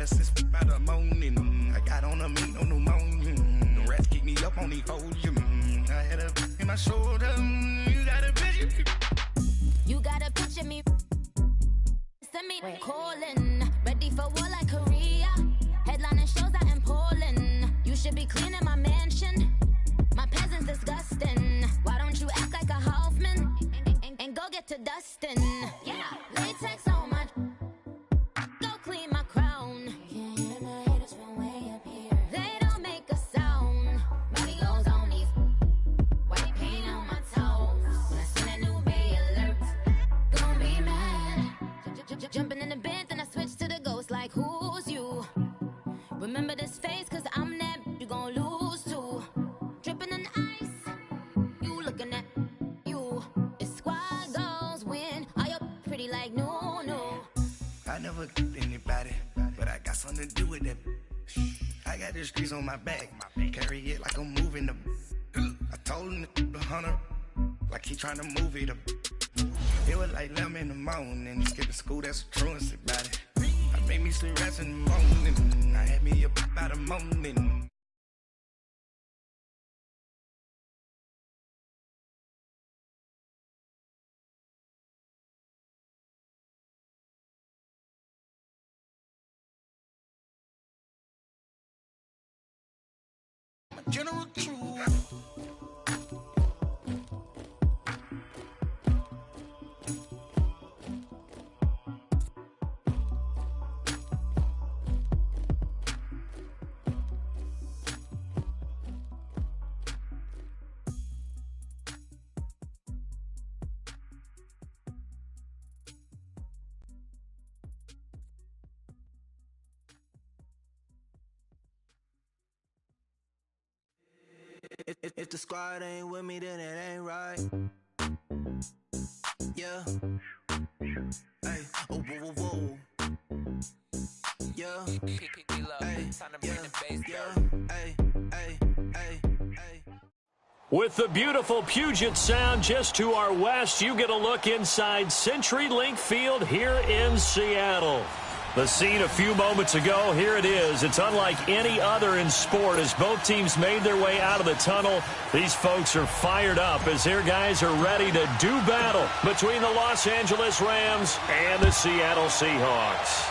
better since by the morning. I got on a meat, no pneumonia. The rats keep me up on these hoes. I had a in my shoulder. You got a picture. You got a picture me. Send me calling. Ready for war like Korea. Headlining shows out in Poland. You should be cleaning my mansion. My peasants disgusting. Why don't you act like a Hoffman and go get to Dustin? Yeah, latex on my. Go clean my crown. Can't hear my haters from way up here. They don't make a sound. Body goes on these. White paint on my toes. When I send a new Bay alert, gonna be mad. Jumping in the bed, then I switch to the ghost like who's you? Remember this face, cause I'm that you gon' lose too. Dripping in ice, you looking at you. It's squad goals win. Are you pretty like no? I never anybody, but I got something to do with that. I got the streets on my back, carry it like I'm moving the. I told him the hunter, like he trying to move it up. It was like 11 in the morning, skipping school, that's a truancy about it. I made me sleep rest in the morning, I had me up about the morning. General truth. If the squad ain't with me, then it ain't right. Yeah. Hey. Oh, whoa, whoa, whoa. Yeah. Hey. Yeah. Hey. Hey. Hey. Hey. With the beautiful Puget Sound just to our west, you get a look inside CenturyLink Field here in Seattle. The scene a few moments ago, here it is. It's unlike any other in sport as both teams made their way out of the tunnel. These folks are fired up as their guys are ready to do battle between the Los Angeles Rams and the Seattle Seahawks.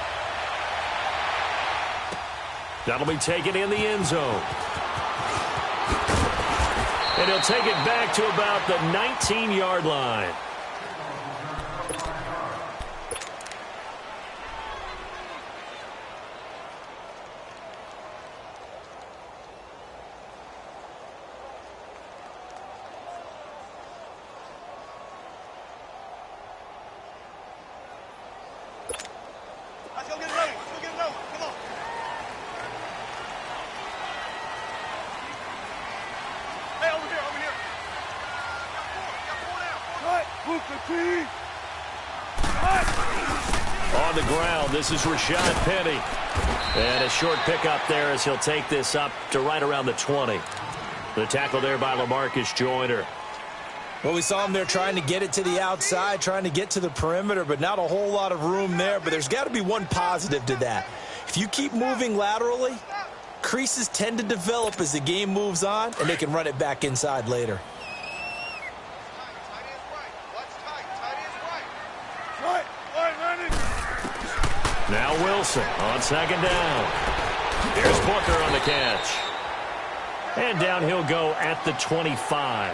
That'll be taken in the end zone. And he'll take it back to about the 19-yard line. On the ground, this is Rashad Penny. And a short pickup there as he'll take this up to right around the 20. The tackle there by LaMarcus Joyner. Well, we saw him there trying to get it to the outside, trying to get to the perimeter, but not a whole lot of room there. But there's got to be one positive to that. If you keep moving laterally, creases tend to develop as the game moves on, and they can run it back inside later. Now Wilson on second down. Here's Booker on the catch. And down he'll go at the 25.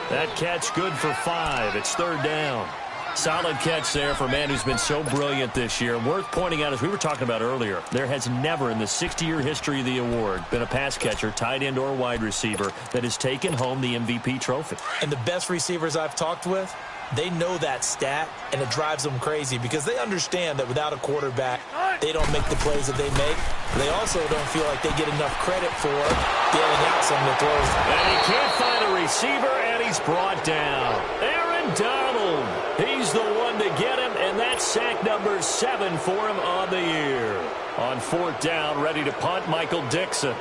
That catch good for 5. It's third down. Solid catch there for a man who's been so brilliant this year. Worth pointing out, as we were talking about earlier, there has never in the 60-year history of the award been a pass catcher, tight end, or wide receiver that has taken home the MVP trophy. And the best receivers I've talked with, they know that stat, and it drives them crazy because they understand that without a quarterback, they don't make the plays that they make. They also don't feel like they get enough credit for bailing out some of the throws. And he can't find a receiver, and he's brought down. Aaron Donald, he's the one to get him, and that's sack number 7 for him on the year. On fourth down, ready to punt, Michael Dixon.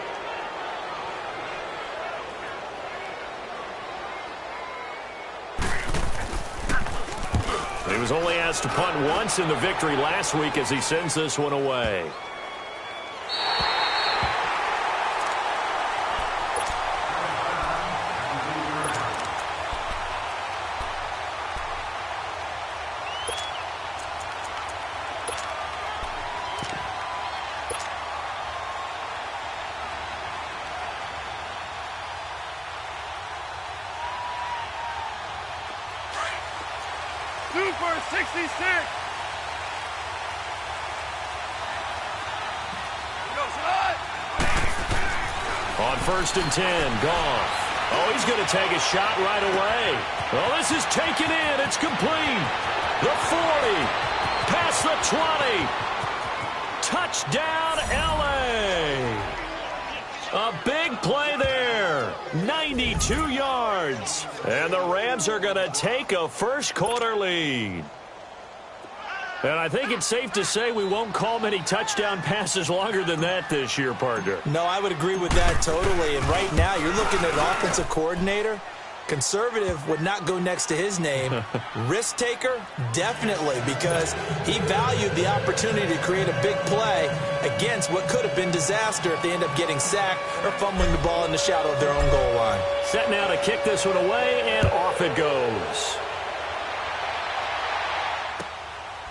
He was only asked to punt once in the victory last week as he sends this one away. On 1st and 10, Goff. Oh, he's going to take a shot right away. Oh, this is taken in. It's complete. The 40. Past the 20. Touchdown, L.A. A big play there. 92 yards. And the Rams are going to take a first-quarter lead. And I think it's safe to say we won't call many touchdown passes longer than that this year, partner. No, I would agree with that totally. And right now, you're looking at an offensive coordinator. Conservative would not go next to his name. Risk taker, definitely, because he valued the opportunity to create a big play against what could have been disaster if they end up getting sacked or fumbling the ball in the shadow of their own goal line. Set now to kick this one away, and off it goes.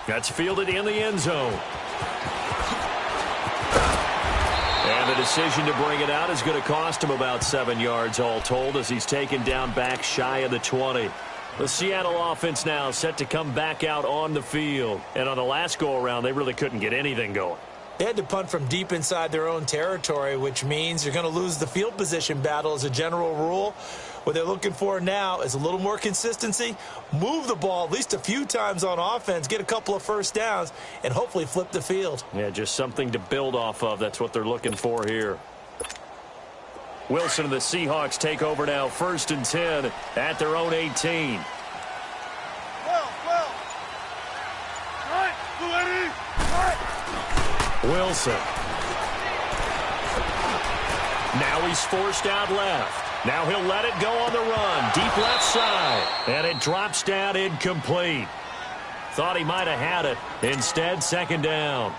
That's fielded in the end zone. And the decision to bring it out is going to cost him about 7 yards all told as he's taken down back shy of the 20. The Seattle offense now set to come back out on the field. And on the last go-around, they really couldn't get anything going. They had to punt from deep inside their own territory, which means you're going to lose the field position battle as a general rule. What they're looking for now is a little more consistency, move the ball at least a few times on offense, get a couple of first downs, and hopefully flip the field. Yeah, just something to build off of. That's what they're looking for here. Wilson and the Seahawks take over now, 1st and 10 at their own 18. Wilson. Now he's forced out left. Now he'll let it go on the run. Deep left side. And it drops down incomplete. Thought he might have had it. Instead, 2nd down.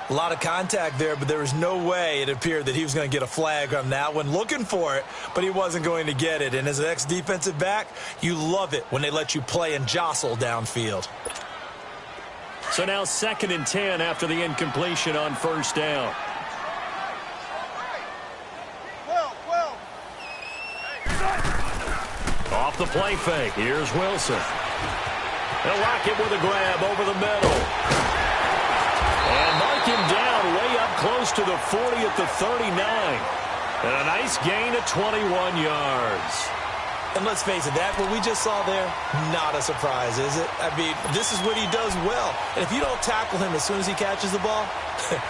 A lot of contact there, but there was no way it appeared that he was going to get a flag on that one. Looking for it, but he wasn't going to get it. And as an ex-defensive back, you love it when they let you play and jostle downfield. So now 2nd and 10 after the incompletion on 1st down. Off the play fake. Here's Wilson. They'll lock it with a grab over the middle. And mark him down way up close to the 40 at the 39. And a nice gain of 21 yards. And let's face it, that what we just saw there, not a surprise, is it? I mean, this is what he does well. And if you don't tackle him as soon as he catches the ball,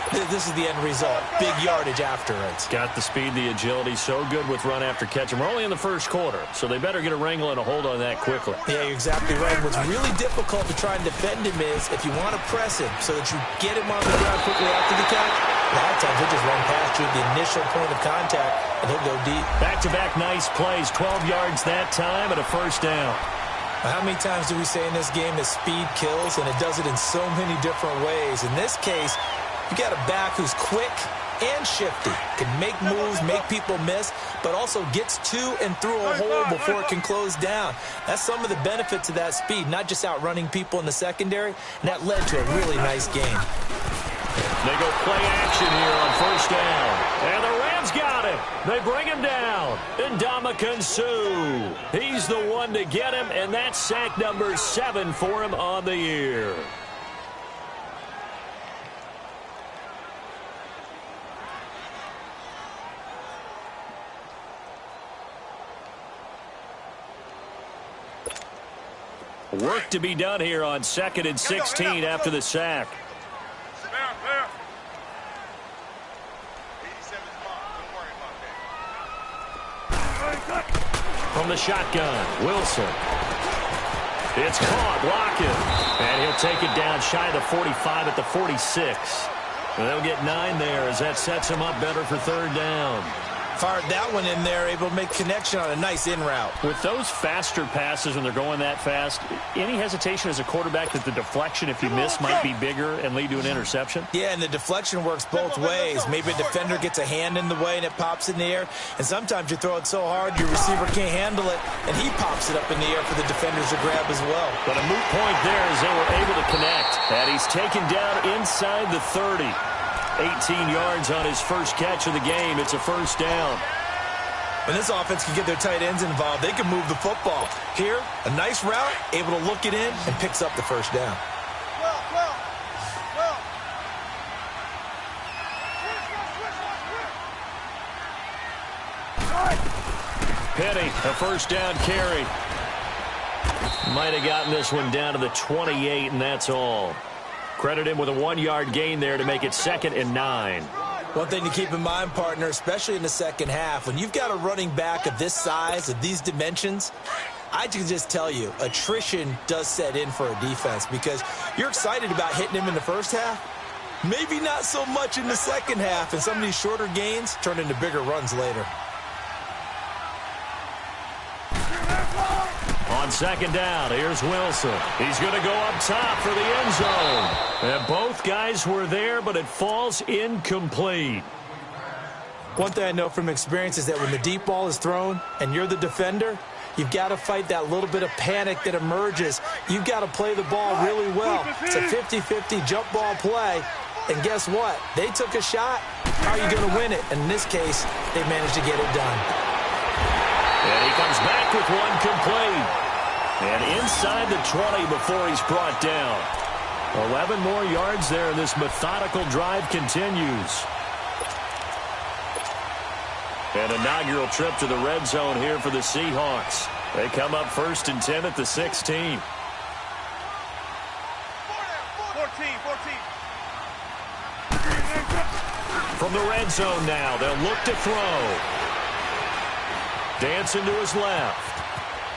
this is the end result. Big yardage after it. Got the speed, the agility, so good with run after catch. And we're only in the 1st quarter, so they better get a wrangle and a hold on that quickly. Yeah, you're exactly right. What's really difficult to try and defend him is if you want to press him so that you get him on the ground quickly after the catch, a lot of times he'll just run past you at the initial point of contact, and he'll go deep. Back-to-back nice plays, 12 yards that time and a 1st down. How many times do we say in this game that speed kills, and it does it in so many different ways? In this case, you got a back who's quick and shifty, can make moves, make people miss, but also gets to and through a hole before it can close down. That's some of the benefits of that speed, not just outrunning people in the secondary, and that led to a really nice game. They go play action here on 1st down. And the Rams got him. They bring him down. Ndamukong Suh. He's the one to get him, and that's sack number 7 for him on the year. Work to be done here on 2nd and 16 after the sack. From the shotgun, Wilson. It's caught, Lockett. And he'll take it down shy of the 45 at the 46. And they'll get 9 there as that sets him up better for 3rd down. Fired that one in there, able to make connection on a nice in route. With those faster passes when they're going that fast, any hesitation as a quarterback that the deflection, if you miss, might be bigger and lead to an interception? Yeah, and the deflection works both ways. Maybe a defender gets a hand in the way and it pops in the air. And sometimes you throw it so hard your receiver can't handle it, and he pops it up in the air for the defenders to grab as well. But a moot point there as they were able to connect. And he's taken down inside the 30. 18 yards on his first catch of the game. It's a 1st down. When this offense can get their tight ends involved, they can move the football. Here, a nice route, able to look it in, and picks up the first down. Petty, a first down carry. Might have gotten this one down to the 28, and that's all. Credit him with a 1-yard gain there to make it 2nd and 9. One thing to keep in mind, partner, especially in the second half, when you've got a running back of this size, of these dimensions, I can just tell you, attrition does set in for a defense because you're excited about hitting him in the first half. Maybe not so much in the second half, and some of these shorter gains turn into bigger runs later. On 2nd down, here's Wilson. He's going to go up top for the end zone. And both guys were there, but it falls incomplete. One thing I know from experience is that when the deep ball is thrown and you're the defender, you've got to fight that little bit of panic that emerges. You've got to play the ball really well. It's a 50-50 jump ball play. And guess what? They took a shot. How are you going to win it? And in this case, they managed to get it done. And he comes back with one complete. And inside the 20 before he's brought down. 11 more yards there, and this methodical drive continues. An inaugural trip to the red zone here for the Seahawks. They come up 1st and 10 at the 16. 14. From the red zone now, they'll look to throw. Dancing to his left.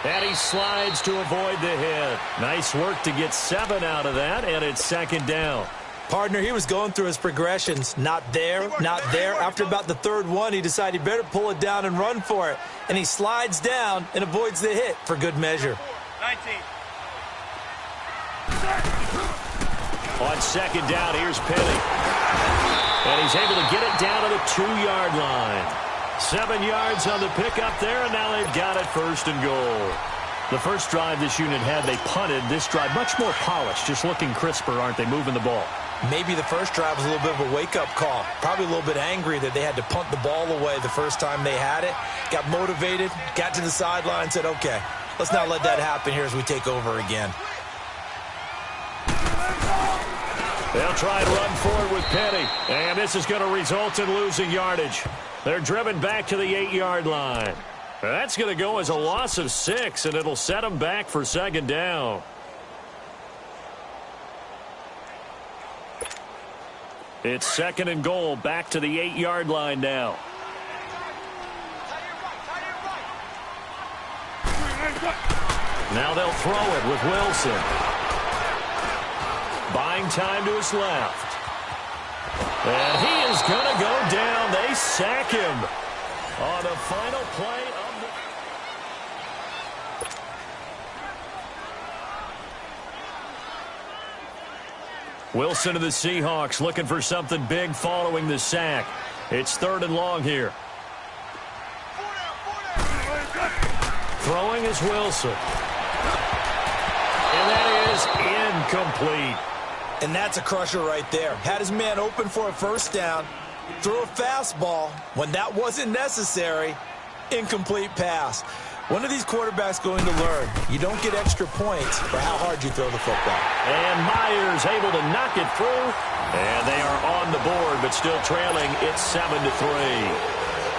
And he slides to avoid the hit. Nice work to get 7 out of that, and it's 2nd down. Partner, he was going through his progressions. Not there, not there. After about the 3rd one, he decided he better pull it down and run for it. And he slides down and avoids the hit for good measure. 19. On 2nd down, here's Petty. And he's able to get it down to the 2-yard line. 7 yards on the pickup there, and now they've got it 1st and goal. The first drive this unit had, they punted. This drive, much more polished, just looking crisper, aren't they, moving the ball? Maybe the first drive was a little bit of a wake-up call. Probably a little bit angry that they had to punt the ball away the first time they had it. Got motivated, got to the sideline, said, okay, let's not let that happen here as we take over again. They'll try and run forward with Petty, and this is going to result in losing yardage. They're driven back to the 8-yard line. That's going to go as a loss of 6, and it'll set them back for 2nd down. It's 2nd and goal, back to the 8-yard line now. Now they'll throw it with Wilson. Buying time to his left. And he is going to go down. They sack him on the final play of the... Wilson of the Seahawks looking for something big following the sack. It's 3rd and long here. Throwing is Wilson. And that is incomplete. And that's a crusher right there. Had his man open for a first down, threw a fastball when that wasn't necessary, incomplete pass. When are these quarterbacks going to learn? You don't get extra points for how hard you throw the football. And Myers able to knock it through. And they are on the board, but still trailing. It's 7-3.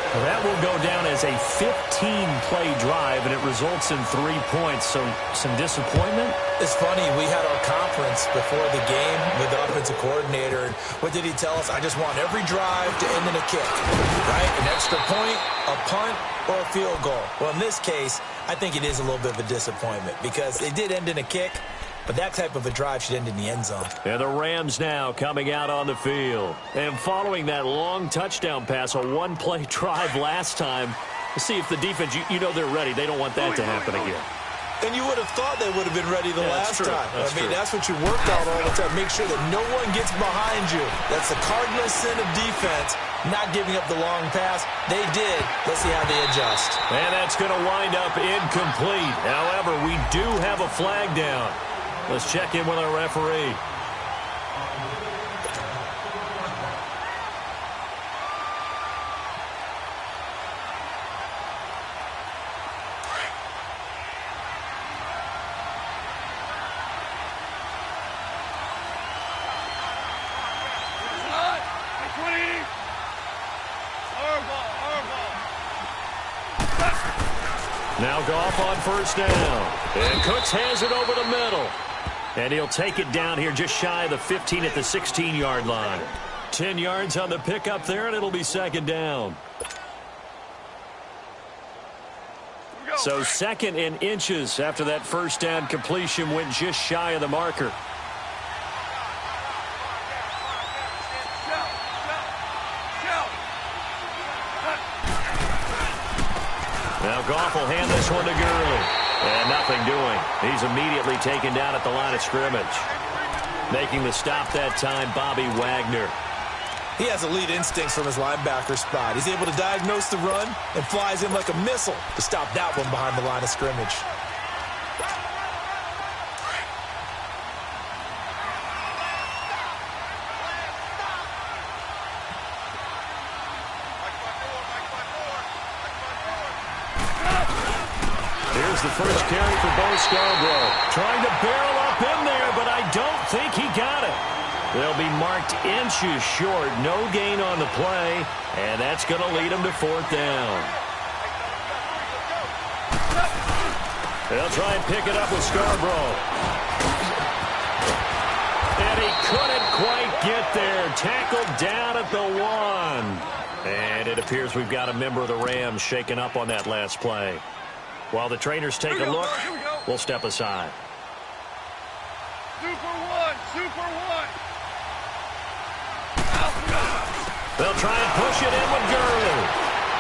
That will go down as a 15-play drive, and it results in 3 points. So some disappointment? It's funny. We had our conference before the game with the offensive coordinator. And what did he tell us? I just want every drive to end in a kick, right? An extra point, a punt, or a field goal. Well, in this case, I think it is a little bit of a disappointment because it did end in a kick, but that type of a drive should end in the end zone. And the Rams now coming out on the field. And following that long touchdown pass, a one-play drive last time, to see if the defense, you know they're ready. They don't want that to happen again. And you would have thought they would have been ready the last time. That's what you work on all the time. Make sure that no one gets behind you. That's the cardinal sin of defense, not giving up the long pass. They did. Let's see how they adjust. And that's going to wind up incomplete. However, we do have a flag down. Let's check in with our referee. Now Goff on first down. And Cooks has it over the middle. And he'll take it down here just shy of the 15 at the 16-yard line. 10 yards on the pickup there, and it'll be second down. So second in inches after that first down completion went just shy of the marker. Now Goff will hand this one to Gurley. And nothing doing. He's immediately taken down at the line of scrimmage. Making the stop that time, Bobby Wagner. He has elite instincts from his linebacker spot. He's able to diagnose the run and flies in like a missile to stop that one behind the line of scrimmage. Here's the first carry for Bo Scarborough. Trying to barrel up in there, but I don't think he got it. They'll be marked inches short. No gain on the play, and that's going to lead them to fourth down. They'll try and pick it up with Scarborough. And he couldn't quite get there. Tackled down at the 1. And it appears we've got a member of the Rams shaken up on that last play. While the trainers take a look, we'll step aside. Super one, super one. They'll try and push it in with Gurley.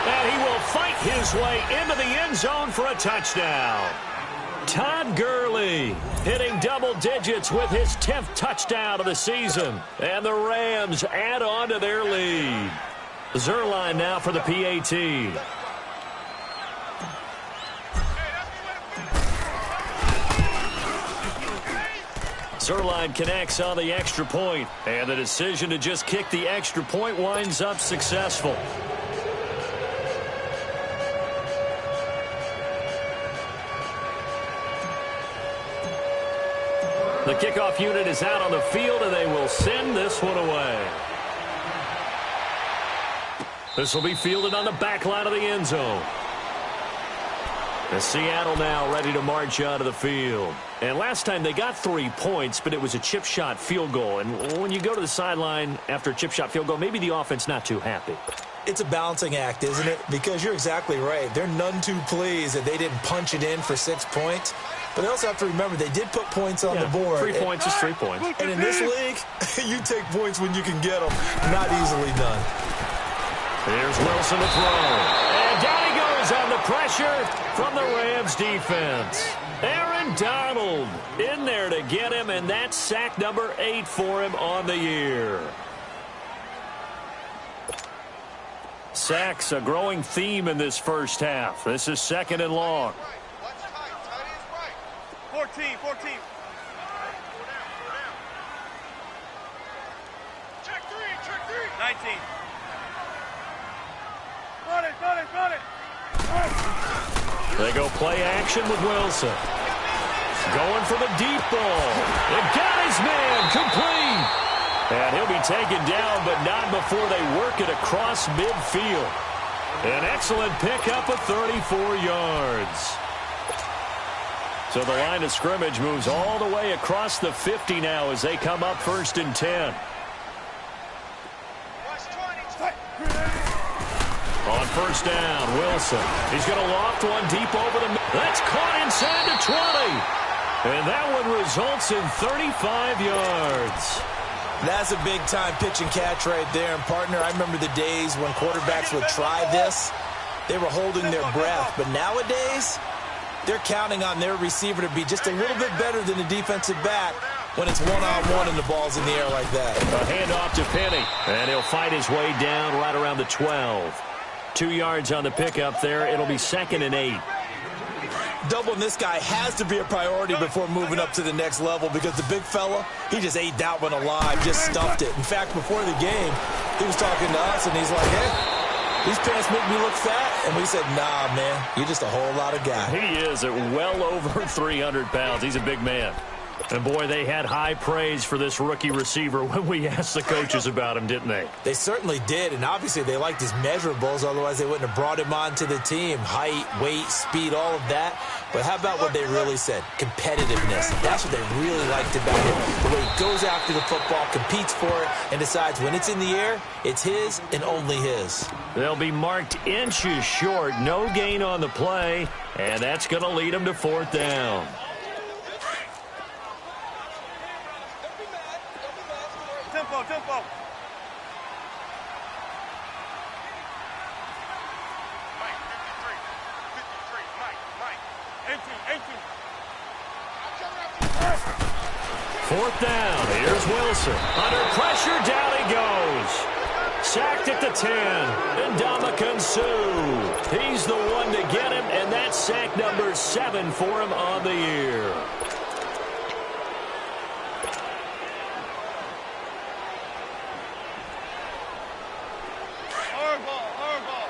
And he will fight his way into the end zone for a touchdown. Todd Gurley hitting double digits with his 10th touchdown of the season. And the Rams add on to their lead. Zerline now for the PAT. Zerline connects on the extra point, and the decision to just kick the extra point winds up successful. The kickoff unit is out on the field, and they will send this one away. This will be fielded on the back line of the end zone. And Seattle now ready to march out of the field. And last time they got 3 points, but it was a chip shot field goal. And when you go to the sideline after a chip shot field goal, maybe the offense not too happy. It's a balancing act, isn't it? Because you're exactly right. They're none too pleased that they didn't punch it in for 6 points. But they also have to remember they did put points on the board. 3 points is 3 points. And in this league, you take points when you can get them. Not easily done. Here's Wilson to throw. And down he goes on the pressure from the Rams defense. Aaron Donald in there to get him, and that's sack number 8 for him on the year. Sacks a growing theme in this first half. This is second and long. 14. Check three. 19. Got it. They go play action with Wilson. Going for the deep ball. It got his man complete. And he'll be taken down, but not before they work it across midfield. An excellent pickup of 34 yards. So the line of scrimmage moves all the way across the 50 now as they come up 1st and 10. On first down, Wilson. He's going to loft one deep over the middle. That's caught inside the 20. And that one results in 35 yards. That's a big-time pitch and catch right there. And, partner, I remember the days when quarterbacks would try this. They were holding their breath. But nowadays, they're counting on their receiver to be just a little bit better than the defensive back when it's one-on-one and the ball's in the air like that. A handoff to Penny. And he'll fight his way down right around the 12. 2 yards on the pickup there. It'll be 2nd and 8. Doubling this guy has to be a priority before moving up to the next level because the big fella, he just ate that one alive, just stuffed it. In fact, before the game, he was talking to us, and he's like, hey, these pants make me look fat. And we said, nah, man, you're just a whole lot of guy. He is at well over 300 pounds. He's a big man. And, boy, they had high praise for this rookie receiver when we asked the coaches about him, didn't they? They certainly did, and obviously they liked his measurables. Otherwise, they wouldn't have brought him onto the team. Height, weight, speed, all of that. But how about what they really said? Competitiveness. That's what they really liked about him. The way he goes after the football, competes for it, and decides when it's in the air, it's his and only his. They'll be marked inches short. No gain on the play, and that's going to lead them to 4th down. Tempo. Mike, 53, Mike. 18. 4th down. Here's Wilson. Under pressure, down he goes. Sacked at the 10. And Ndamukong Suh. He's the one to get him, and that's sack number 7 for him on the year. Hardball.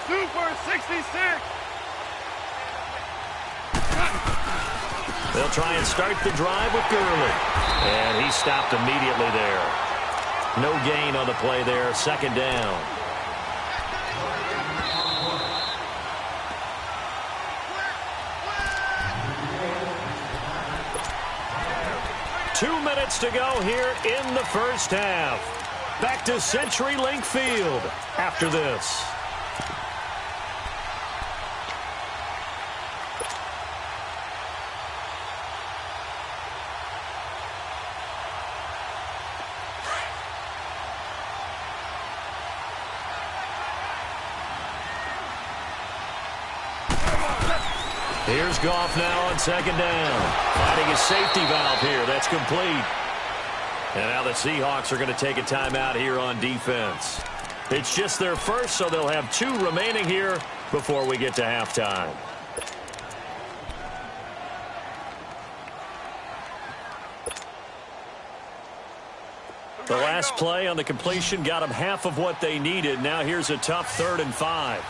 Super 66. They'll try and start the drive with Gurley. And he stopped immediately there. No gain on the play there. 2nd down. Two minutes to go here in the first half. Back to CenturyLink Field after this. Here's Goff now on 2nd down. Finding his safety valve here. That's complete. And now the Seahawks are going to take a timeout here on defense. It's just their first, so they'll have 2 remaining here before we get to halftime. The last play on the completion got them half of what they needed. Now here's a tough 3rd and 5.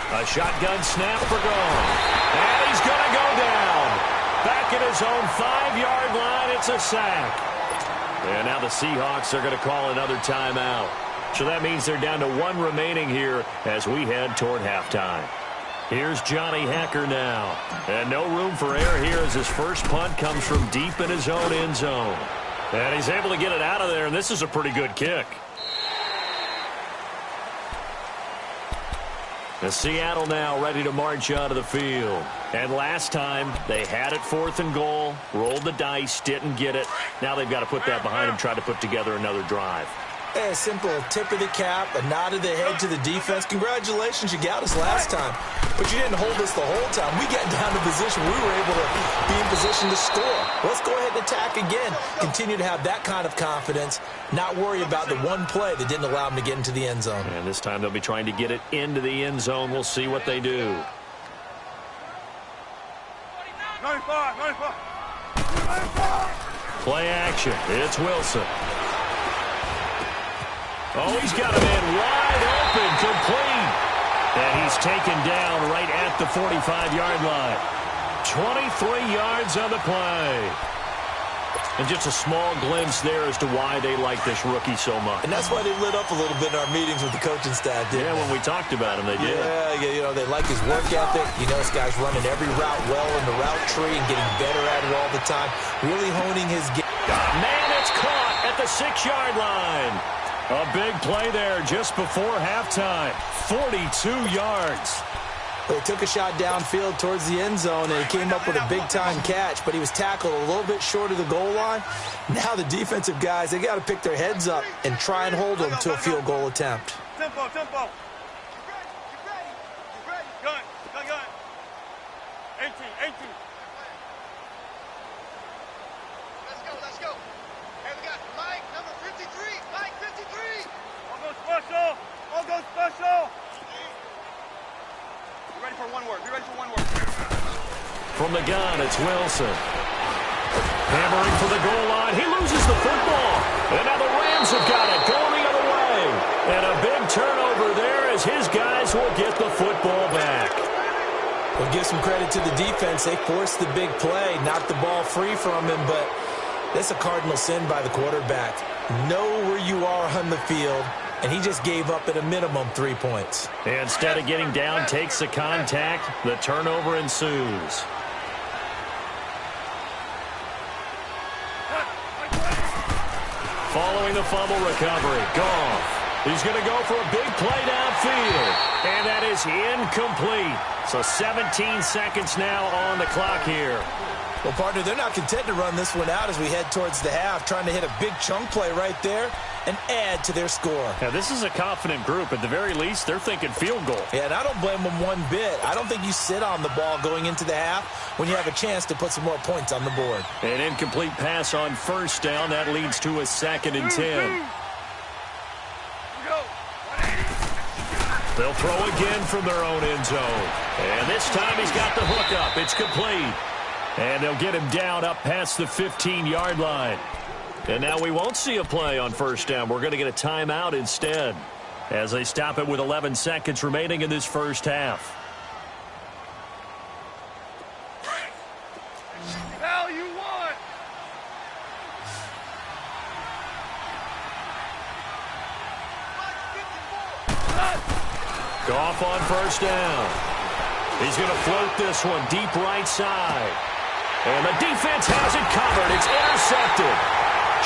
A shotgun snap for Goff. And he's going to go down. Back at his own 5-yard line, it's a sack. And now the Seahawks are going to call another timeout. So that means they're down to 1 remaining here as we head toward halftime. Here's Johnny Hacker now. And no room for error here as his first punt comes from deep in his own end zone. And he's able to get it out of there, and this is a pretty good kick. And Seattle now ready to march onto the field. And last time, they had it 4th and goal, rolled the dice, didn't get it. Now they've got to put that behind them, try to put together another drive. A simple tip of the cap, a nod of the head to the defense. Congratulations, you got us last time. But you didn't hold us the whole time. We got down to position. We were able to be in position to score. Let's go ahead and attack again. Continue to have that kind of confidence. Not worry about the one play that didn't allow them to get into the end zone. And this time they'll be trying to get it into the end zone. We'll see what they do. 95. Play action. It's Wilson. Oh, he's got a man wide open, complete. And he's taken down right at the 45-yard line. 23 yards on the play. And just a small glimpse there as to why they like this rookie so much. And that's why they lit up a little bit in our meetings with the coaching staff, didn't they? When we talked about him, they did. Yeah, you know, they like his work ethic. You know, this guy's running every route well in the route tree and getting better at it all the time. Really honing his game. Man, it's caught at the 6-yard line. A big play there just before halftime. 42 yards. They took a shot downfield towards the end zone, and he came up with a big-time catch, but he was tackled a little bit short of the goal line. Now the defensive guys, they got to pick their heads up and try and hold them to a field goal attempt. Tempo. Gun. 18. Let's go. Hey, we got Mike, number 53. Mike, 53. All go special. Be ready for one word. From the gun, it's Wilson. Hammering for the goal line. He loses the football. And now the Rams have got it going the other way. And a big turnover there as his guys will get the football back. We'll give some credit to the defense. They forced the big play, knocked the ball free from him, but that's a cardinal sin by the quarterback. Know where you are on the field, and he just gave up at a minimum 3 points. Instead of getting down, takes the contact. The turnover ensues. Following the fumble recovery, Goff. He's going to go for a big play downfield. And that is incomplete. So 17 seconds now on the clock here. Well, partner, they're not content to run this one out as we head towards the half, trying to hit a big chunk play right there and add to their score. Now, this is a confident group. At the very least, they're thinking field goal. Yeah, and I don't blame them one bit. I don't think you sit on the ball going into the half when you have a chance to put some more points on the board. An incomplete pass on first down. That leads to a 2nd and 10. They'll throw again from their own end zone. And this time he's got the hook up. It's complete. And they'll get him down up past the 15-yard line. And now we won't see a play on first down. We're going to get a timeout instead as they stop it with 11 seconds remaining in this first half. Hell, you won! Goff on first down. He's going to float this one deep right side. And the defense has it covered. It's intercepted.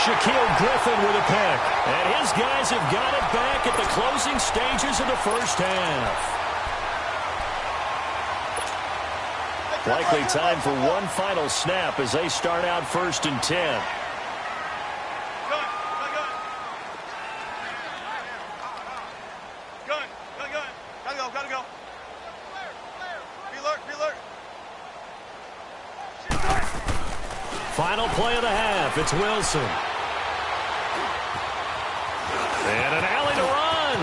Shaquille Griffin with a pick. And his guys have got it back at the closing stages of the first half. Likely time for one final snap as they start out 1st and 10. Gotta go. Be alert. Final play of the half. It's Wilson. And an alley to run.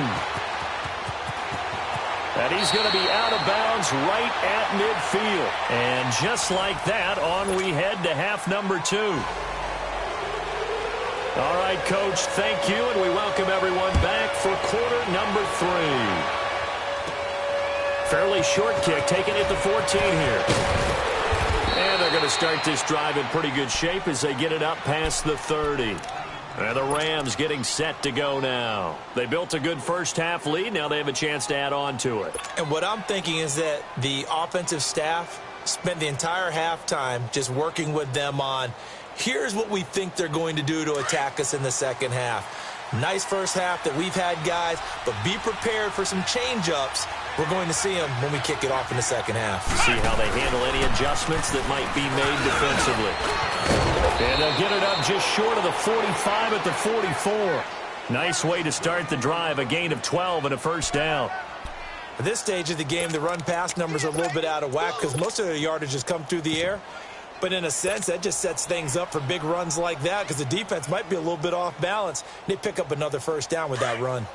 And he's going to be out of bounds right at midfield. And just like that, on we head to half number 2. All right, Coach, thank you, and we welcome everyone back for quarter number 3. Fairly short kick, taking it to 14 here. And they're going to start this drive in pretty good shape as they get it up past the 30. And the Rams getting set to go now. They built a good first half lead. Now they have a chance to add on to it. And what I'm thinking is that the offensive staff spent the entire halftime just working with them on, here's what we think they're going to do to attack us in the second half. Nice first half that we've had, guys, but be prepared for some change-ups. We're going to see them when we kick it off in the second half. See how they handle any adjustments that might be made defensively. And they'll get it up just short of the 45 at the 44. Nice way to start the drive, a gain of 12 and a first down. At this stage of the game, the run-pass numbers are a little bit out of whack because most of their yardage has come through the air. But in a sense, that just sets things up for big runs like that because the defense might be a little bit off balance. They pick up another first down with that run.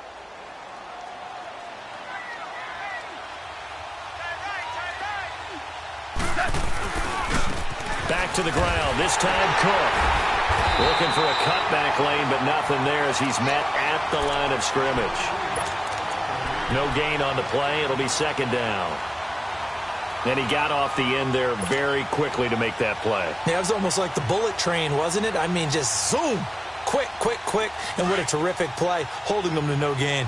Back to the ground. This time Cook. Looking for a cutback lane, but nothing there as he's met at the line of scrimmage. No gain on the play. It'll be second down. And he got off the end there very quickly to make that play. Yeah, it was almost like the bullet train, wasn't it? I mean, just zoom. Quick. And what a terrific play, holding them to no gain.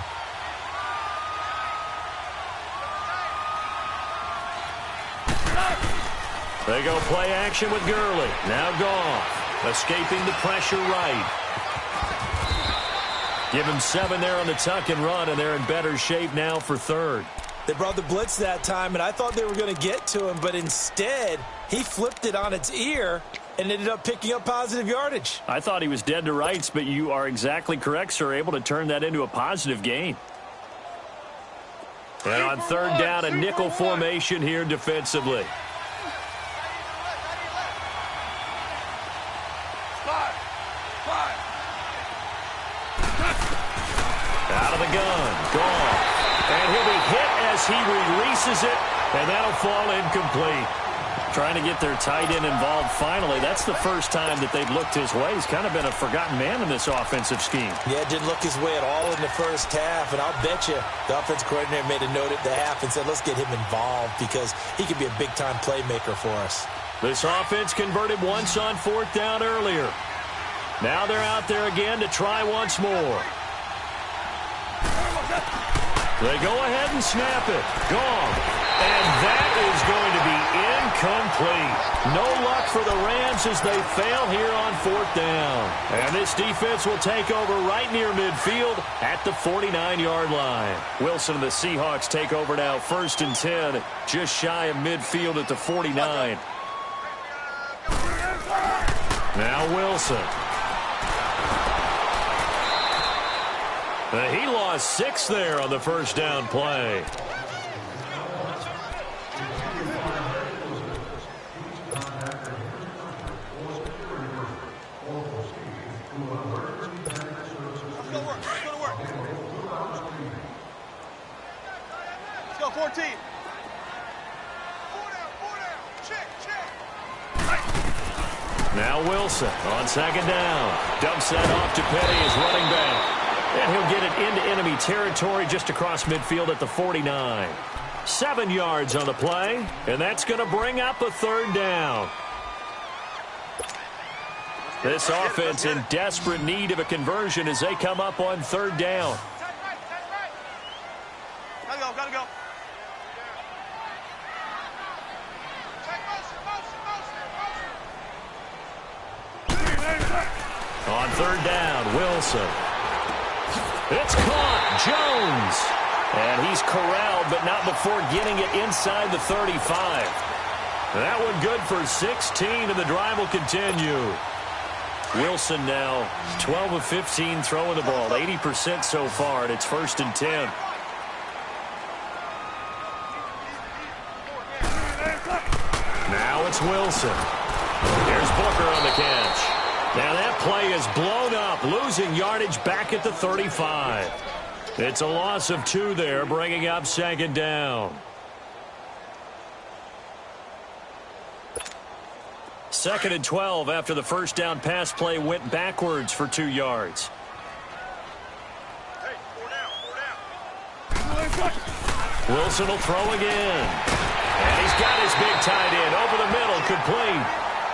They go play action with Gurley. Now Goff, escaping the pressure right. Give him 7 there on the tuck and run, and they're in better shape now for third. They brought the blitz that time, and I thought they were going to get to him, but instead, he flipped it on its ear and ended up picking up positive yardage. I thought he was dead to rights, but you are exactly correct, sir, able to turn that into a positive gain. And on third down, a nickel formation here defensively. Out of the gun, gone. And he'll be hit as he releases it, and that'll fall incomplete. Trying to get their tight end involved finally. That's the first time that they've looked his way. He's kind of been a forgotten man in this offensive scheme. Yeah, didn't look his way at all in the first half, and I'll bet you the offense coordinator made a note at the half and said, let's get him involved because he could be a big-time playmaker for us. This offense converted once on 4th down earlier. Now they're out there again to try once more. They go ahead and snap it. Gone. And that is going to be incomplete. No luck for the Rams as they fail here on 4th down. And this defense will take over right near midfield at the 49-yard line. Wilson and the Seahawks take over now 1st and 10, just shy of midfield at the 49. Now Wilson. He lost 6 there on the first down play. Let's go 14. Now Wilson on 2nd down. Dumps that off to Petty as running back. And he'll get it into enemy territory just across midfield at the 49. 7 yards on the play, and that's going to bring up a 3rd down. This offense in desperate need of a conversion as they come up on 3rd down. Gotta go. On 3rd down, Wilson. It's caught. Jones. And he's corralled, but not before getting it inside the 35. That one good for 16, and the drive will continue. Wilson now 12 of 15 throwing the ball, 80% so far, and it's 1st and 10. Now it's Wilson. Here's Booker on the catch. Now that play is blown up, losing yardage back at the 35. It's a loss of 2 there, bringing up 2nd down. 2nd and 12 after the first down pass play went backwards for 2 yards. Hey, 4 down. Wilson will throw again. And he's got his big tight end over the middle, complete.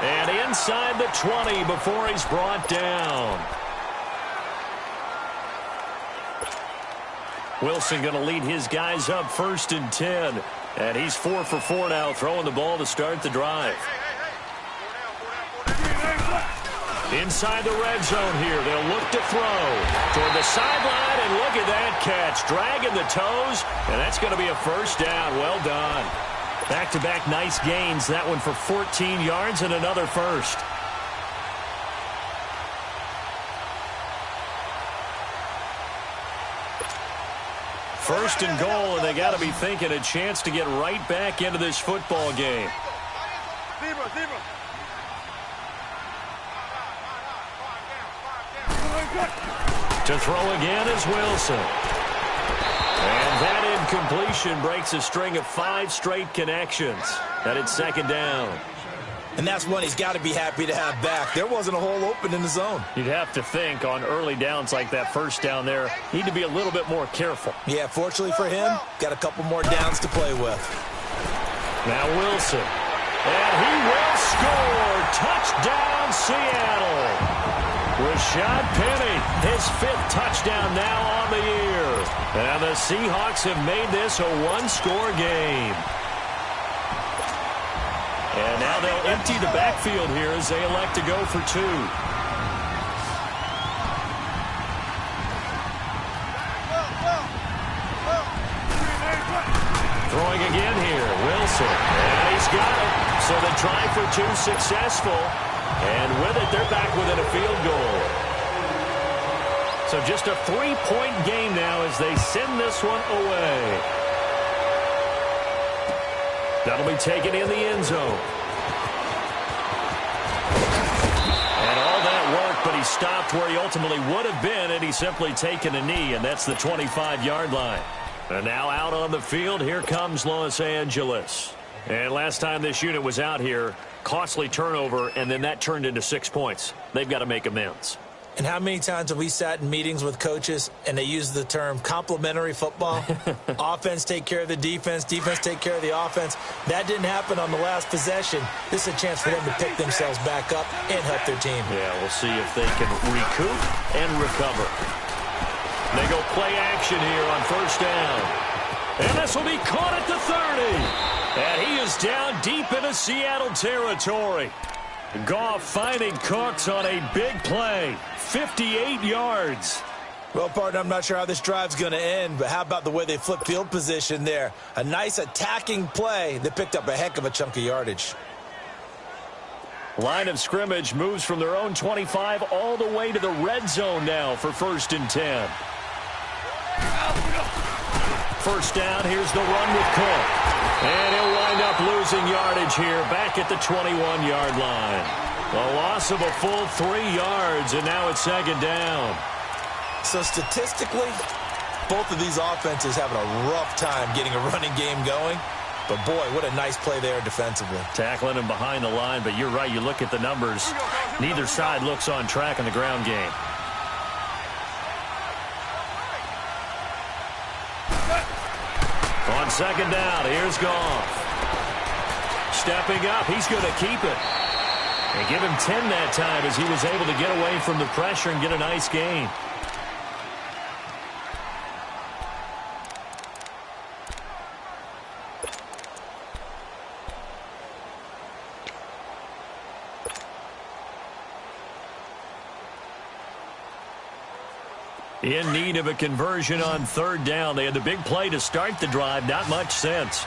And inside the 20 before he's brought down. Wilson going to lead his guys up 1st and 10. And he's 4 for 4 now, throwing the ball to start the drive. Inside the red zone here, they'll look to throw toward the sideline, and look at that catch, dragging the toes, and that's going to be a 1st down. Well done. Back-to-back nice gains, that one for 14 yards and another 1st. First and goal, and they got to be thinking a chance to get right back into this football game. Zebra. To throw again is Wilson. And that incompletion breaks a string of 5 straight connections. And it's 2nd down. And that's one he's got to be happy to have back. There wasn't a hole open in the zone. You'd have to think on early downs like that first down there, need to be a little bit more careful. Yeah, fortunately for him, got a couple more downs to play with. Now Wilson. And he will score. Touchdown, Seattle. Rashad Penny, his 5th touchdown now on the year. And the Seahawks have made this a 1-score game. And now they'll empty the backfield here as they elect to go for 2. Throwing again here, Wilson. And he's got it. So the try for 2 successful. And with it, they're back within a field goal. So just a 3-point game now as they send this one away. That'll be taken in the end zone. And all that work, but he stopped where he ultimately would have been had he simply taken a knee, and that's the 25-yard line. And now out on the field, here comes Los Angeles. And last time this unit was out here, costly turnover, and then that turned into 6 points. They've got to make amends. And how many times have we sat in meetings with coaches and they use the term complementary football? Offense take care of the defense, defense take care of the offense. That didn't happen on the last possession. This is a chance for them to pick themselves back up and help their team. Yeah, we'll see if they can recoup and recover. They go play action here on first down. And this will be caught at the 30. And he is down deep into Seattle territory. Goff finding Cooks on a big play. 58 yards. Well, partner, I'm not sure how this drive's going to end, but how about the way they flip field position there? A nice attacking play that picked up a heck of a chunk of yardage. Line of scrimmage moves from their own 25 all the way to the red zone now for 1st and 10. First down, here's the run with Cook. And he'll wind up losing yardage here back at the 21-yard line. A loss of a full 3 yards, and now it's 2nd down. So statistically, both of these offenses having a rough time getting a running game going. But, boy, what a nice play there defensively. Tackling him behind the line, but you're right. You look at the numbers. Neither side looks on track in the ground game. On 2nd down, here's Goff. Stepping up, he's going to keep it. And give him 10 that time as he was able to get away from the pressure and get a nice gain. In need of a conversion on 3rd down. They had the big play to start the drive. Not much sense.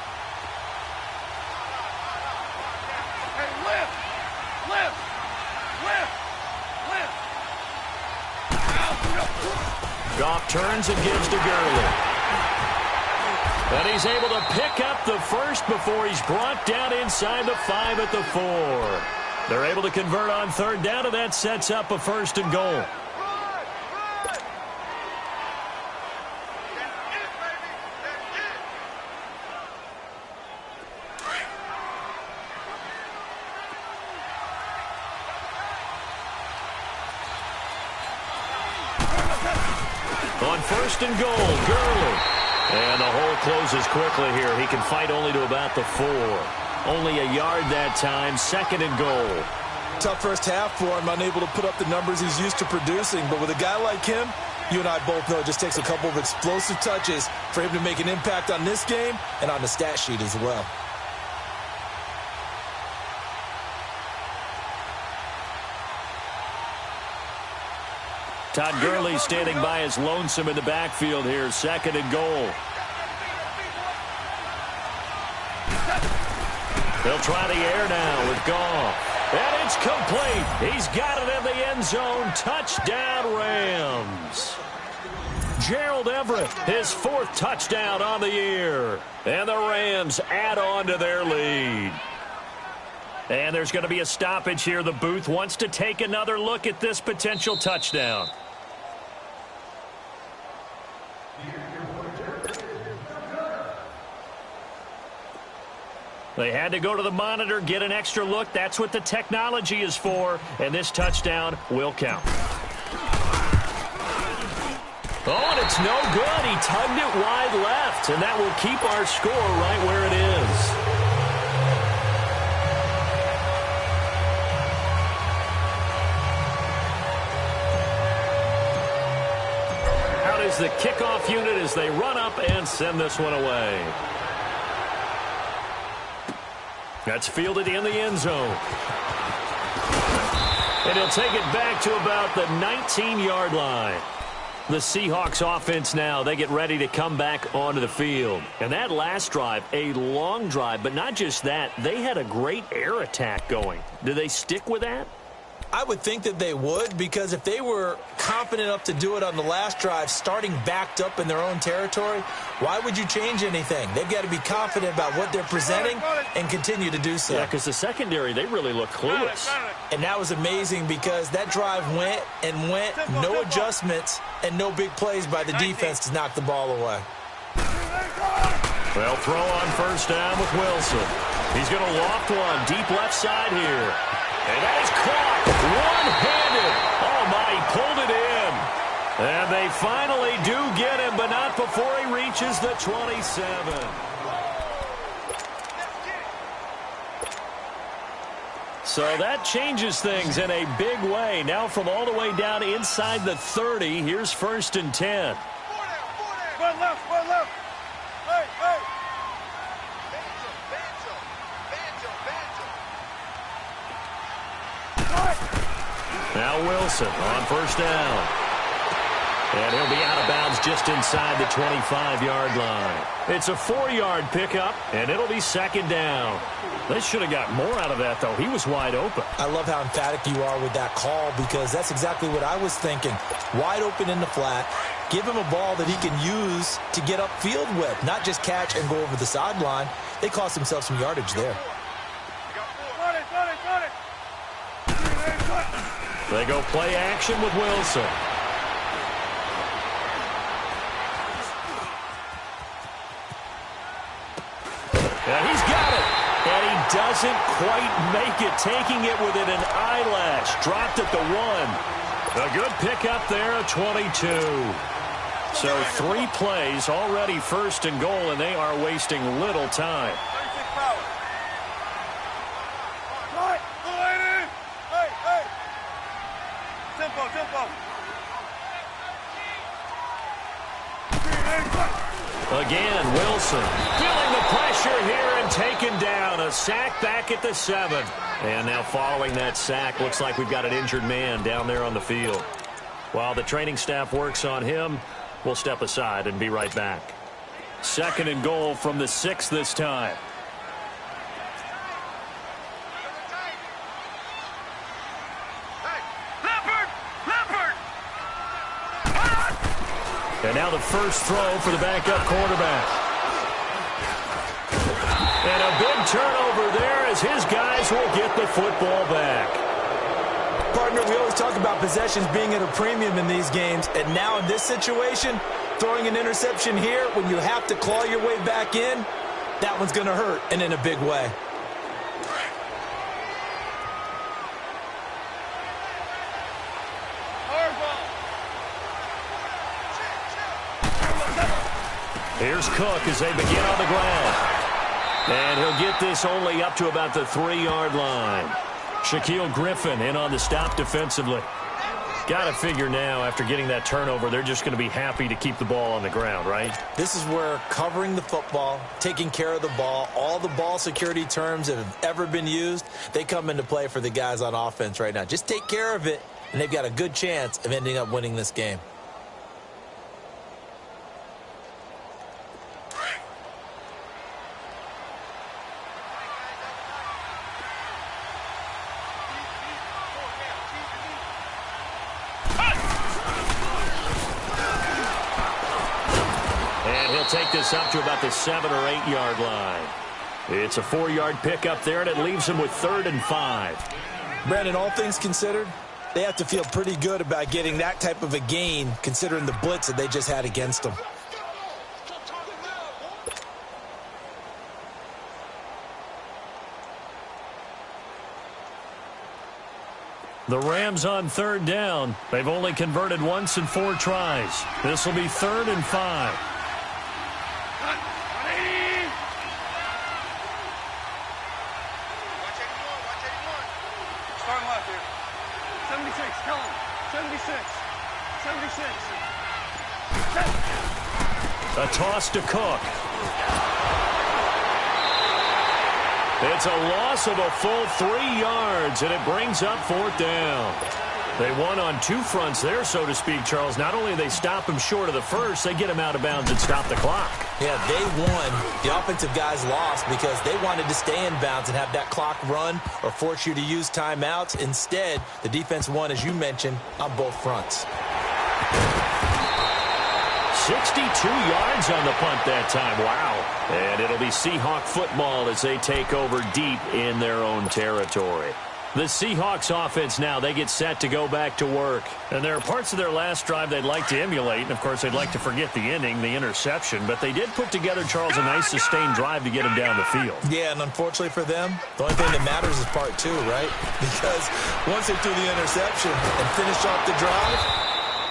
Goff turns and gives to Gurley. And he's able to pick up the first before he's brought down inside the 5 at the 4. They're able to convert on 3rd down, and that sets up a 1st and goal. On 1st and goal, Gurley. And the hole closes quickly here. He can fight only to about the 4. Only a yard that time, 2nd and goal. Tough first half for him, unable to put up the numbers he's used to producing. But with a guy like him, you and I both know it just takes a couple of explosive touches for him to make an impact on this game and on the stat sheet as well. Todd Gurley standing by as lonesome in the backfield here. 2nd and goal. They'll try the air now with Goff. And it's complete. He's got it in the end zone. Touchdown, Rams. Gerald Everett, his 4th touchdown on the year. And the Rams add on to their lead. And there's going to be a stoppage here. The booth wants to take another look at this potential touchdown. They had to go to the monitor, get an extra look. That's what the technology is for. And this touchdown will count. Oh, and it's no good. He tugged it wide left. And that will keep our score right where it is. Out is the kickoff unit as they run up and send this one away. That's fielded in the end zone. And he'll take it back to about the 19-yard line. The Seahawks offense now, they get ready to come back onto the field. And that last drive, a long drive, but not just that, they had a great air attack going. Do they stick with that? I would think that they would, because if they were confident enough to do it on the last drive, starting backed up in their own territory, why would you change anything? They've got to be confident about what they're presenting and continue to do so. Yeah, because the secondary, they really look clueless. And that was amazing because that drive went and went, no adjustments and no big plays by the defense to knock the ball away. Well, throw on first down with Wilson. He's going to loft one deep left side here. And that is caught one-handed. Oh, my, he pulled it in. And they finally do get him, but not before he reaches the 27. So that changes things in a big way. Now from all the way down inside the 30, here's 1st and 10. One left, one left. Hey, hey. Now Wilson on 1st down. And he'll be out of bounds just inside the 25-yard line. It's a 4-yard pickup, and it'll be 2nd down. They should have got more out of that, though. He was wide open. I love how emphatic you are with that call because that's exactly what I was thinking. Wide open in the flat. Give him a ball that he can use to get upfield with, not just catch and go over the sideline. They cost themselves some yardage there. They go play action with Wilson. And he's got it. And he doesn't quite make it, taking it within an eyelash. Dropped at the 1. A good pickup there at 22. So 3 plays, already 1st and goal, and they are wasting little time. Again, Wilson feeling the pressure here and taken down. A sack back at the 7. And now following that sack, looks like we've got an injured man down there on the field. While the training staff works on him, we'll step aside and be right back. 2nd and goal from the 6 this time. And now the first throw for the backup quarterback. And a big turnover there as his guys will get the football back. Partner, we always talk about possessions being at a premium in these games. And now in this situation, throwing an interception here when you have to claw your way back in, that one's going to hurt, and in a big way. Here's Cook as they begin on the ground. And he'll get this only up to about the 3-yard line. Shaquille Griffin in on the stop defensively. Got to figure now, after getting that turnover, they're just going to be happy to keep the ball on the ground, right? This is where covering the football, taking care of the ball, all the ball security terms that have ever been used, they come into play for the guys on offense right now. Just take care of it, and they've got a good chance of ending up winning this game. Take this up to about the 7 or 8 yard line. It's a 4-yard pickup there, and it leaves him with 3rd and 5. Brandon, all things considered, they have to feel pretty good about getting that type of a gain, considering the blitz that they just had against them. The Rams on 3rd down. They've only converted once in 4 tries. This will be 3rd and 5. A toss to Cook. It's a loss of a full 3 yards, and it brings up 4th down. They won on 2 fronts there, so to speak, Charles. Not only do they stop him short of the first, they get him out of bounds and stop the clock. Yeah, they won. The offensive guys lost because they wanted to stay in bounds and have that clock run or force you to use timeouts. Instead, the defense won, as you mentioned, on both fronts. 62 yards on the punt that time. Wow. And it'll be Seahawk football as they take over deep in their own territory. The Seahawks offense now, they get set to go back to work. And there are parts of their last drive they'd like to emulate. And, of course, they'd like to forget the ending, the interception. But they did put together, Charles, a nice sustained drive to get him down the field. Yeah, and unfortunately for them, the only thing that matters is part two, right? Because once they threw the interception and finished off the drive,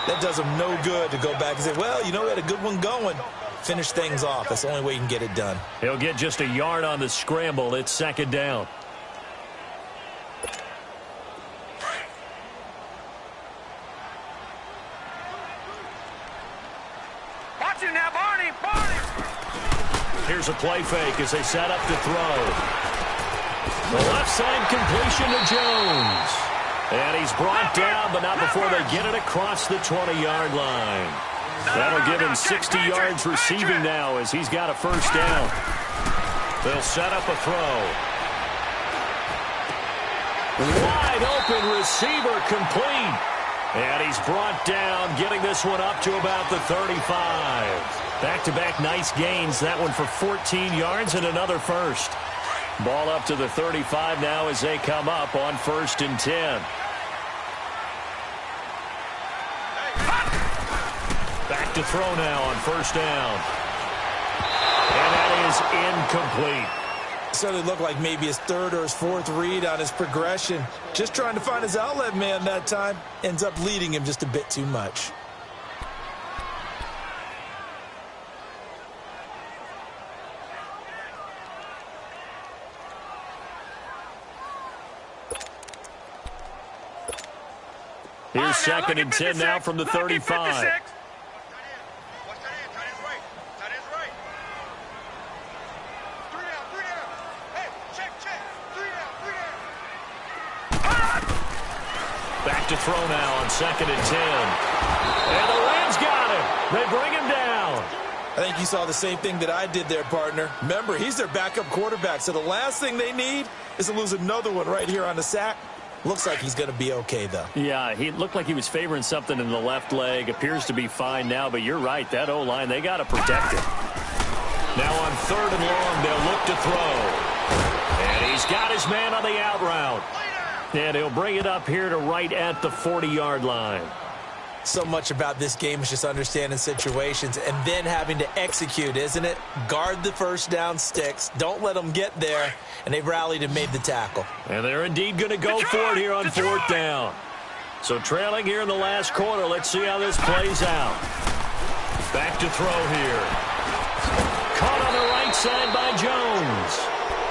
that does them no good to go back and say, well, you know, we had a good one going. Finish things off. That's the only way you can get it done. He'll get just a yard on the scramble. It's second down. Now, Barney! Here's a play fake as they set up to throw. The left side completion to Jones. And he's brought down, but not before they get it across the 20-yard line. That'll give him 60 yards receiving now as he's got a first down. They'll set up a throw. Wide open receiver complete. And he's brought down, getting this one up to about the 35. Back-to-back nice gains. That one for 14 yards and another first. Ball up to the 35 now as they come up on 1st and 10. Back to throw now on 1st down. And that is incomplete. Certainly looked like maybe his 3rd or his 4th read on his progression. Just trying to find his outlet man that time. Ends up leading him just a bit too much. Here's 2nd and 10 now from the 35. Back to throw now on 2nd and 10. And the Rams got him. They bring him down. I think you saw the same thing that I did there, partner. Remember, he's their backup quarterback, so the last thing they need is to lose another one right here on the sack. Looks like he's going to be okay, though. Yeah, he looked like he was favoring something in the left leg. Appears to be fine now, but you're right. That O-line, they got to protect it. Now on 3rd and long, they'll look to throw. And he's got his man on the out route. And he'll bring it up here to right at the 40-yard line. So much about this game is just understanding situations and then having to execute, isn't it? Guard the first down sticks. Don't let them get there. And they've rallied and made the tackle. And they're indeed going to go for it here on 4th down. So trailing here in the last quarter. Let's see how this plays out. Back to throw here. Caught on the right side by Jones.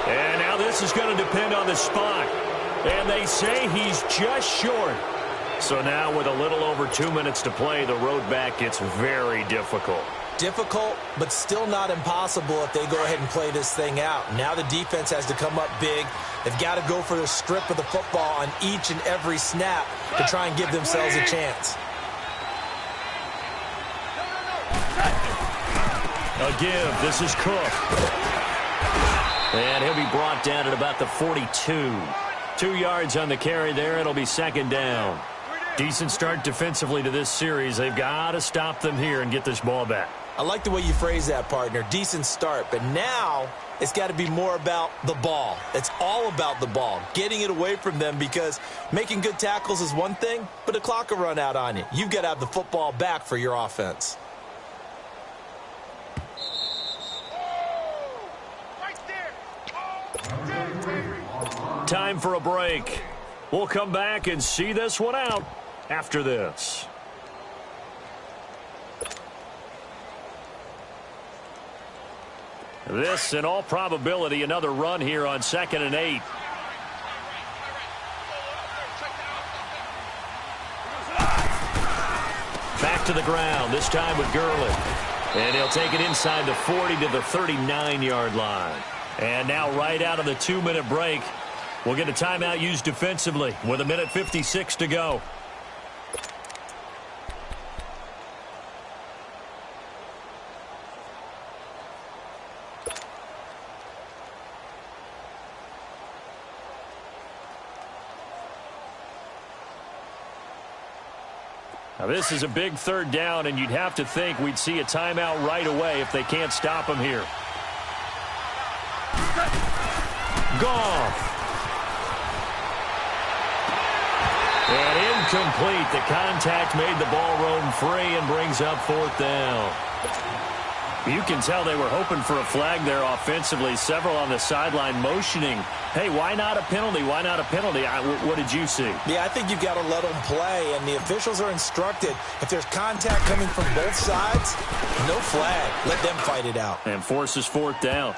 And now this is going to depend on the spot. And they say he's just short. So now with a little over 2 minutes to play, the road back gets very difficult. Difficult, but still not impossible if they go ahead and play this thing out. Now the defense has to come up big. They've got to go for the strip of the football on each and every snap to try and give themselves a chance. A give. This is Cook. And he'll be brought down at about the 42. 2 yards on the carry there. It'll be 2nd down. Decent start defensively to this series. They've got to stop them here and get this ball back. I like the way you phrase that, partner. Decent start. But now it's got to be more about the ball. It's all about the ball. Getting it away from them, because making good tackles is one thing, but the clock will run out on you. You've got to have the football back for your offense. Time for a break. We'll come back and see this one out after this. This, in all probability, another run here on 2nd and 8. Back to the ground, this time with Gurley. And he'll take it inside the 40 to the 39-yard line. And now right out of the 2-minute break, we'll get a timeout used defensively with 1:56 to go. Now this is a big 3rd down, and you'd have to think we'd see a timeout right away if they can't stop him here. Goff. complete. The contact made the ball roam free and brings up fourth down. You can tell they were hoping for a flag there offensively. Several on the sideline motioning, hey, why not a penalty? Why not a penalty? What did you see? Yeah, I think you've got to let them play, and the officials are instructed, if there's contact coming from both sides, no flag. Let them fight it out. And forces fourth down.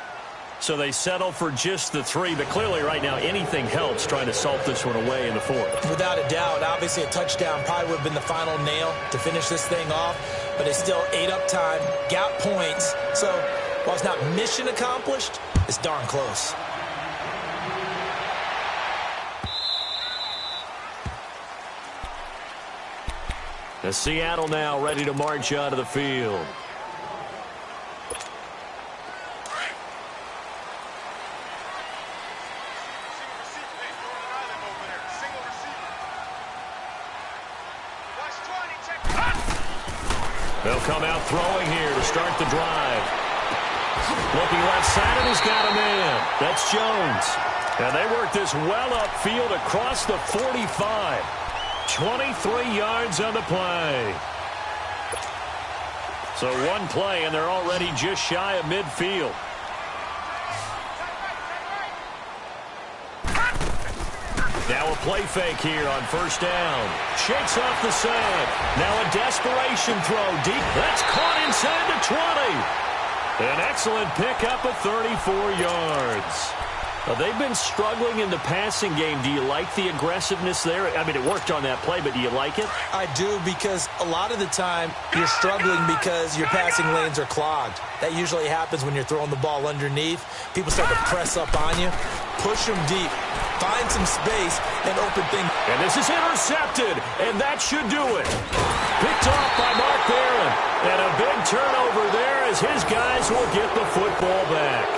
So they settle for just the 3, but clearly right now anything helps trying to salt this one away in the 4th. Without a doubt, obviously a touchdown probably would have been the final nail to finish this thing off, but they still ate up time, got points. So while it's not mission accomplished, it's darn close. The Seattle now ready to march out of the field. They'll come out throwing here to start the drive. Looking left side, and he's got a man. That's Jones. And they work this well upfield across the 45. 23 yards on the play. So one play, and they're already just shy of midfield. Now a play fake here on first down. Shakes off the side. Now a desperation throw deep. That's caught inside the 20. An excellent pickup of 34 yards. They've been struggling in the passing game. Do you like the aggressiveness there? I mean, it worked on that play, but do you like it? I do, because a lot of the time you're struggling because your passing lanes are clogged. That usually happens when you're throwing the ball underneath. People start to press up on you. Push them deep. Find some space and open things. And this is intercepted, and that should do it. Picked off by Mark Barron. And a big turnover there as his guys will get the football back.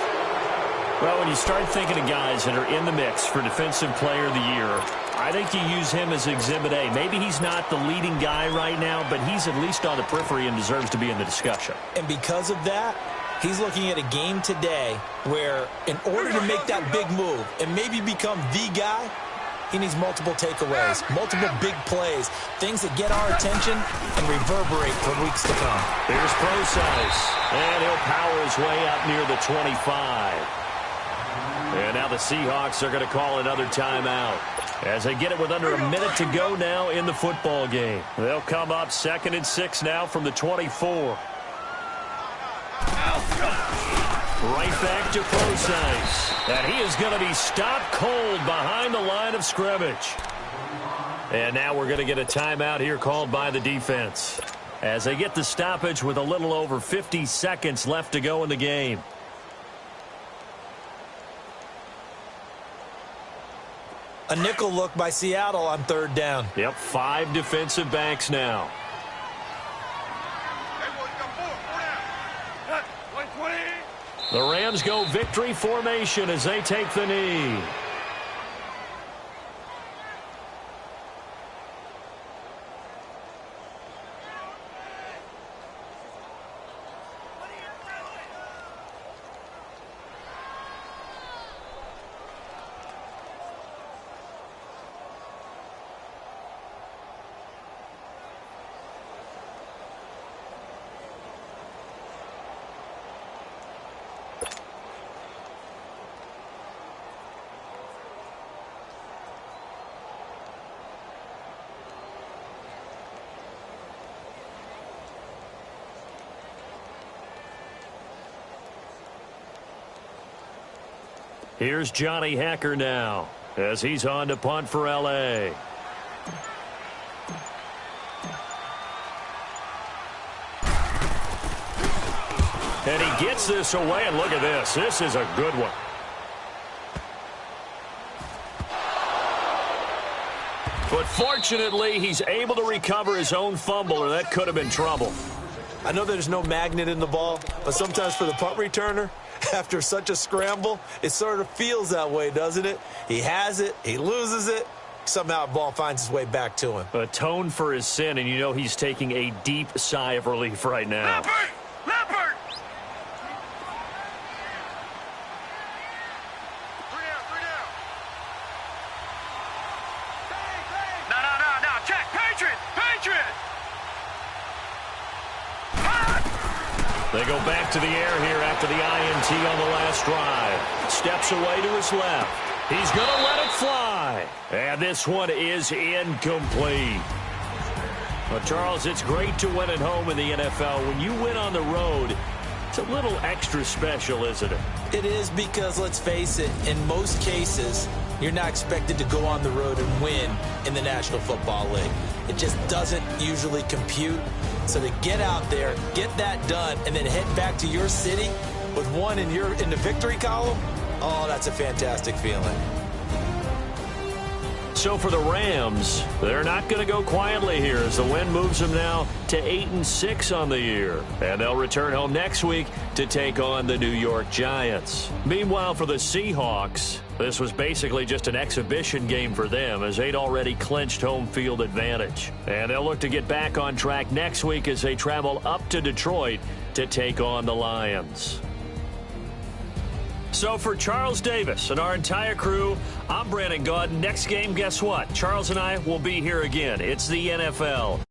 Well, when you start thinking of guys that are in the mix for Defensive Player of the Year, I think you use him as Exhibit A. Maybe he's not the leading guy right now, but he's at least on the periphery and deserves to be in the discussion. And because of that, he's looking at a game today where in order to make that big move and maybe become the guy, he needs multiple takeaways, multiple big plays, things that get our attention and reverberate for weeks to come. Here's Procise, and he'll power his way up near the 25. And now the Seahawks are going to call another timeout as they get it with under a minute to go now in the football game. They'll come up 2nd and 6 now from the 24. Right back to Procise. And he is going to be stopped cold behind the line of scrimmage. And now we're going to get a timeout here called by the defense as they get the stoppage with a little over 50 seconds left to go in the game. A nickel look by Seattle on 3rd down. Yep, 5 defensive backs now. The Rams go victory formation as they take the knee. Here's Johnny Hacker now as he's on to punt for L.A. And he gets this away, and look at this. This is a good one. But fortunately, he's able to recover his own fumble, or that could have been trouble. I know there's no magnet in the ball, but sometimes for the punt returner, after such a scramble, it sort of feels that way, doesn't it? He has it, he loses it, somehow the ball finds its way back to him. Atone for his sin, and you know he's taking a deep sigh of relief right now. Leopard! Three down. No, check. go back to the air here after the INT on the last drive. Steps away to his left. He's going to let it fly. And this one is incomplete. Well, Charles, it's great to win at home in the NFL. When you win on the road, it's a little extra special, isn't it? It is, because, let's face it, in most cases, you're not expected to go on the road and win in the National Football League. It just doesn't usually compute. So to get out there, get that done, and then head back to your city with one in the victory column, oh, that's a fantastic feeling. So for the Rams, they're not going to go quietly here as the win moves them now to 8-6 on the year. And they'll return home next week to take on the New York Giants. Meanwhile, for the Seahawks, this was basically just an exhibition game for them as they'd already clinched home field advantage. And they'll look to get back on track next week as they travel up to Detroit to take on the Lions. So for Charles Davis and our entire crew, I'm Brandon Gaudin. Next game, guess what? Charles and I will be here again. It's the NFL.